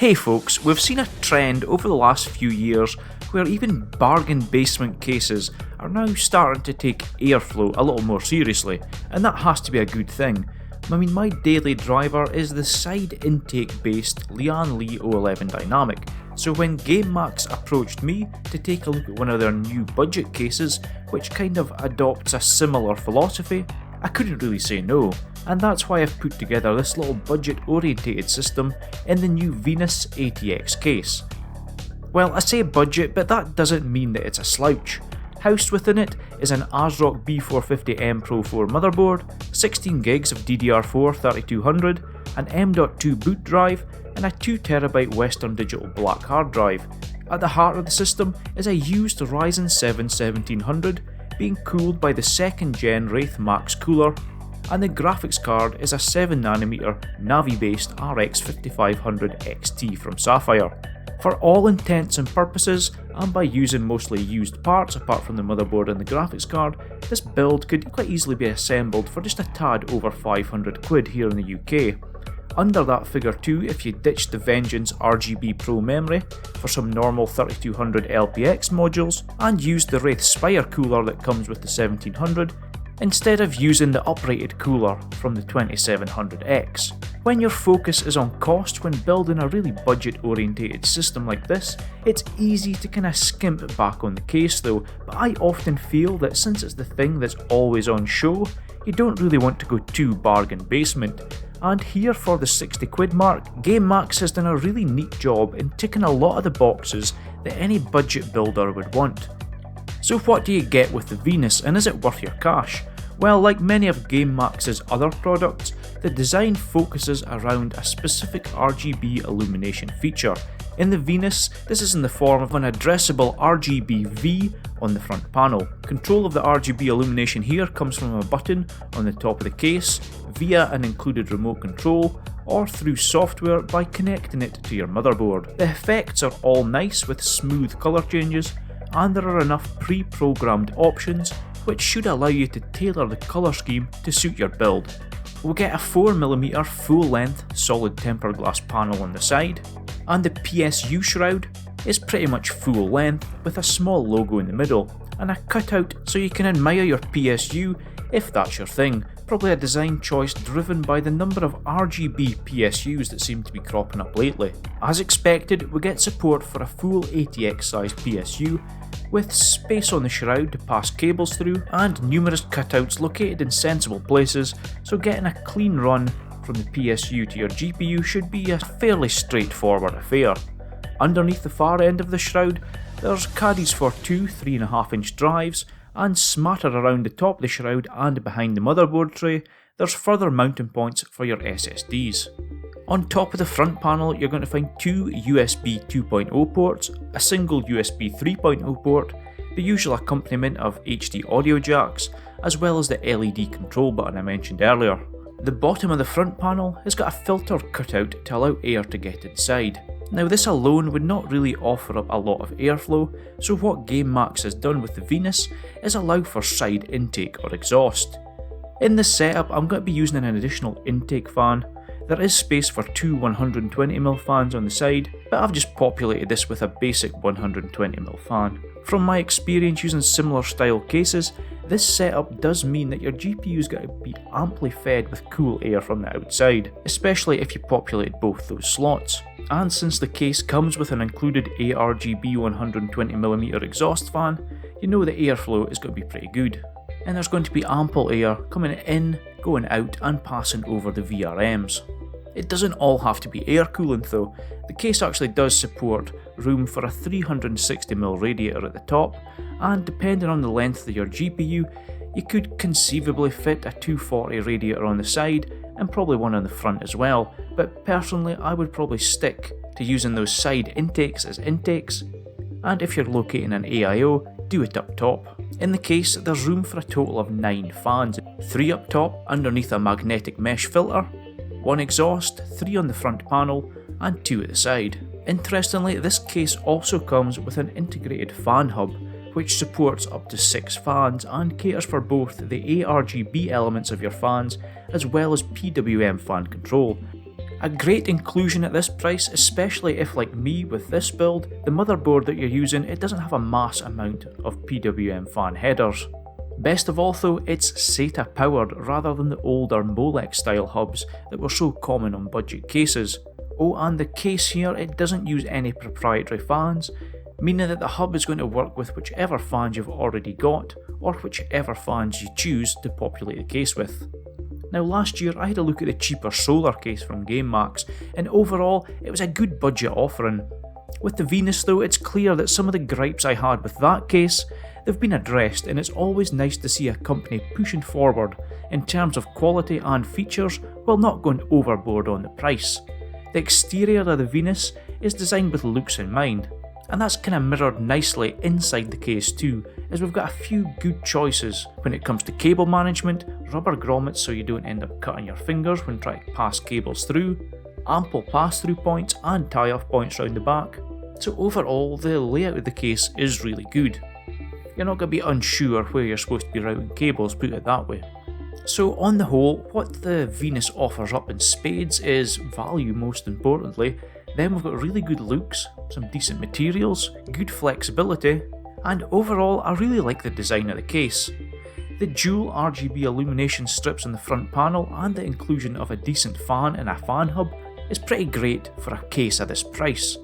Hey folks, we've seen a trend over the last few years where even bargain basement cases are now starting to take airflow a little more seriously, and that has to be a good thing. I mean, my daily driver is the side intake based Lian Li 011 Dynamic, so when GameMax approached me to take a look at one of their new budget cases, which kind of adopts a similar philosophy, I couldn't really say no, and that's why I've put together this little budget orientated system in the new Venus ATX case. Well, I say budget, but that doesn't mean that it's a slouch. Housed within it is an ASRock B450M Pro 4 motherboard, 16GB of DDR4 3200, an M.2 boot drive, and a 2TB Western Digital black hard drive. At the heart of the system is a used Ryzen 7 1700 being cooled by the 2nd gen Wraith Max cooler, and the graphics card is a 7nm Navi based RX 5500 XT from Sapphire. For all intents and purposes, and by using mostly used parts apart from the motherboard and the graphics card, this build could quite easily be assembled for just a tad over 500 quid here in the UK. Under that figure too, if you ditch the Vengeance RGB Pro memory for some normal 3200 LPX modules and use the Wraith Spire cooler that comes with the 1700, instead of using the uprated cooler from the 2700X. When your focus is on cost when building a really budget orientated system like this, it's easy to kinda skimp back on the case though, but I often feel that since it's the thing that's always on show, you don't really want to go too bargain basement. And here for the 60 quid mark, GameMax has done a really neat job in ticking a lot of the boxes that any budget builder would want. So what do you get with the Venus, and is it worth your cash? Well, like many of GameMax's other products, the design focuses around a specific RGB illumination feature. In the Venus, this is in the form of an addressable RGB V on the front panel. Control of the RGB illumination here comes from a button on the top of the case, via an included remote control, or through software by connecting it to your motherboard. The effects are all nice with smooth colour changes, and there are enough pre-programmed options which should allow you to tailor the colour scheme to suit your build. We'll get a 4mm full length solid tempered glass panel on the side, and the PSU shroud is pretty much full length with a small logo in the middle, and a cutout so you can admire your PSU if that's your thing. Probably a design choice driven by the number of RGB PSUs that seem to be cropping up lately. As expected, we get support for a full ATX sized PSU, with space on the shroud to pass cables through, and numerous cutouts located in sensible places, so getting a clean run from the PSU to your GPU should be a fairly straightforward affair. Underneath the far end of the shroud, there's caddies for two 3.5-inch drives, and smattered around the top of the shroud and behind the motherboard tray, there's further mounting points for your SSDs. On top of the front panel, you're going to find two USB 2.0 ports, a single USB 3.0 port, the usual accompaniment of HD audio jacks, as well as the LED control button I mentioned earlier. The bottom of the front panel has got a filter cutout to allow air to get inside. Now this alone would not really offer up a lot of airflow, so what GameMax has done with the Venus is allow for side intake or exhaust. In this setup I'm going to be using an additional intake fan. There is space for two 120mm fans on the side, but I've just populated this with a basic 120mm fan. From my experience using similar style cases, this setup does mean that your GPU's got to be amply fed with cool air from the outside, especially if you populate both those slots. And since the case comes with an included ARGB 120mm exhaust fan, you know the airflow is going to be pretty good. And there's going to be ample air coming in, going out and passing over the VRMs. It doesn't all have to be air coolant though. The case actually does support room for a 360mm radiator at the top, and depending on the length of your GPU, you could conceivably fit a 240 radiator on the side and probably one on the front as well, but personally I would probably stick to using those side intakes as intakes, and if you're locating an AIO, do it up top. In the case, there's room for a total of 9 fans, 3 up top underneath a magnetic mesh filter, 1 exhaust, 3 on the front panel, and 2 at the side. Interestingly, this case also comes with an integrated fan hub, which supports up to 6 fans and caters for both the ARGB elements of your fans as well as PWM fan control. A great inclusion at this price, especially if, like me with this build, the motherboard that you're using, it doesn't have a mass amount of PWM fan headers. Best of all though, it's SATA powered rather than the older Molex style hubs that were so common on budget cases. Oh, and the case here, it doesn't use any proprietary fans, meaning that the hub is going to work with whichever fans you've already got, or whichever fans you choose to populate the case with. Now last year I had a look at the cheaper solar case from GameMax, and overall it was a good budget offering. With the Venus though, it's clear that some of the gripes I had with that case, they've been addressed, and it's always nice to see a company pushing forward in terms of quality and features while not going overboard on the price. The exterior of the Venus is designed with looks in mind, and that's kind of mirrored nicely inside the case too, as we've got a few good choices when it comes to cable management, rubber grommets so you don't end up cutting your fingers when trying to pass cables through, ample pass-through points and tie-off points round the back. So overall, the layout of the case is really good. You're not going to be unsure where you're supposed to be routing cables, put it that way. So on the whole, what the Venus offers up in spades is value most importantly. Then we've got really good looks, some decent materials, good flexibility, and overall I really like the design of the case. The dual RGB illumination strips on the front panel and the inclusion of a decent fan and a fan hub is pretty great for a case at this price.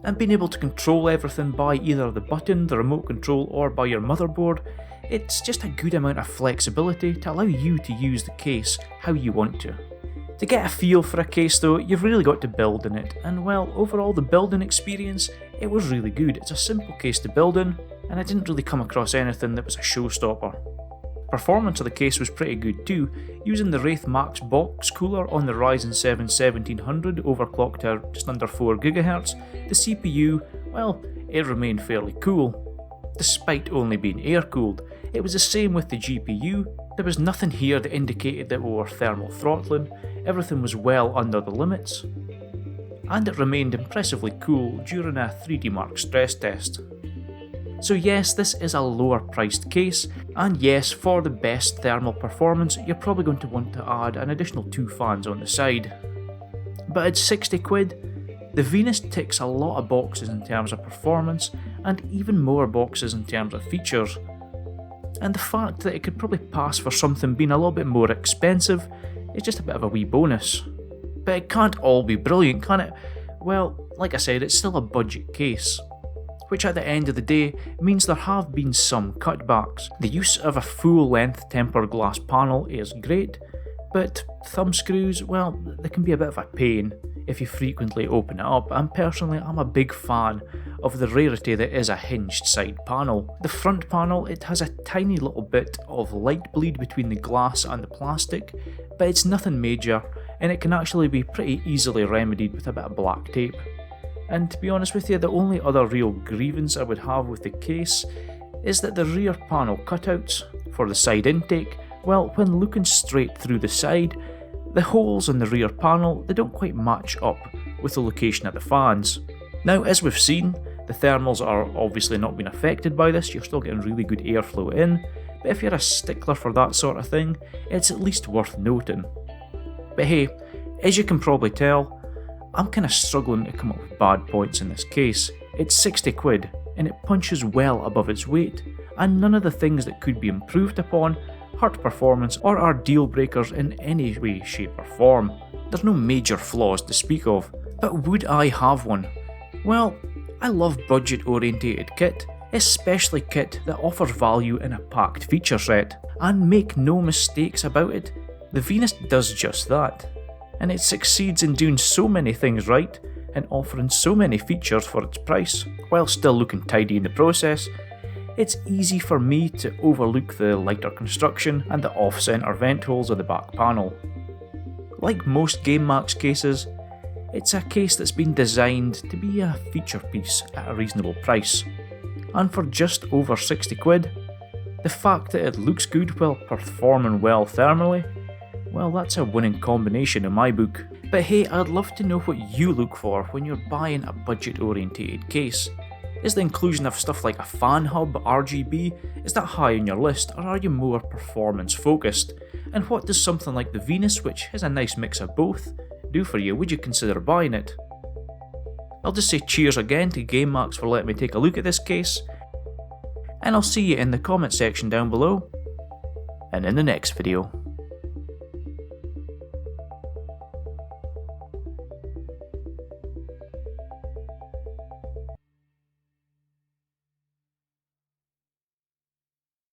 And being able to control everything by either the button, the remote control, or by your motherboard, it's just a good amount of flexibility to allow you to use the case how you want to. To get a feel for a case though, you've really got to build in it, and well, overall the building experience, it was really good. It's a simple case to build in, and I didn't really come across anything that was a showstopper. Performance of the case was pretty good too, using the Wraith Max box cooler on the Ryzen 7 1700 overclocked to just under 4GHz, the CPU, well, it remained fairly cool. Despite only being air cooled, it was the same with the GPU. There was nothing here that indicated that we were thermal throttling, everything was well under the limits, and it remained impressively cool during a 3D Mark stress test. So yes, this is a lower priced case, and yes, for the best thermal performance you're probably going to want to add an additional 2 fans on the side. But at 60 quid, the Venus ticks a lot of boxes in terms of performance, and even more boxes in terms of features. And the fact that it could probably pass for something being a little bit more expensive is just a bit of a wee bonus. But it can't all be brilliant, can it? Well, like I said, it's still a budget case, which at the end of the day means there have been some cutbacks. The use of a full-length tempered glass panel is great, but thumb screws, well, they can be a bit of a pain if you frequently open it up, and personally I'm a big fan of the rarity that is a hinged side panel. The front panel, it has a tiny little bit of light bleed between the glass and the plastic, but it's nothing major, and it can actually be pretty easily remedied with a bit of black tape. And to be honest with you, the only other real grievance I would have with the case is that the rear panel cutouts for the side intake, well, when looking straight through the side, the holes in the rear panel, they don't quite match up with the location of the fans. Now, as we've seen, the thermals are obviously not being affected by this, you're still getting really good airflow in, but if you're a stickler for that sort of thing, it's at least worth noting. But hey, as you can probably tell, I'm kinda struggling to come up with bad points in this case. It's 60 quid, and it punches well above its weight, and none of the things that could be improved upon hurt performance or are deal breakers in any way, shape or form. There's no major flaws to speak of, but would I have one? Well, I love budget orientated kit, especially kit that offers value in a packed feature set, and make no mistakes about it, the Venus does just that. And it succeeds in doing so many things right and offering so many features for its price, while still looking tidy in the process. It's easy for me to overlook the lighter construction and the off-center vent holes of the back panel. Like most GameMax cases, it's a case that's been designed to be a feature piece at a reasonable price, and for just over 60 quid, the fact that it looks good while performing well thermally, well, that's a winning combination in my book. But hey, I'd love to know what you look for when you're buying a budget orientated case. Is the inclusion of stuff like a fan hub, RGB, is that high on your list, or are you more performance focused? And what does something like the Venus, which has a nice mix of both, do for you, would you consider buying it? I'll just say cheers again to GameMax for letting me take a look at this case, and I'll see you in the comment section down below, and in the next video.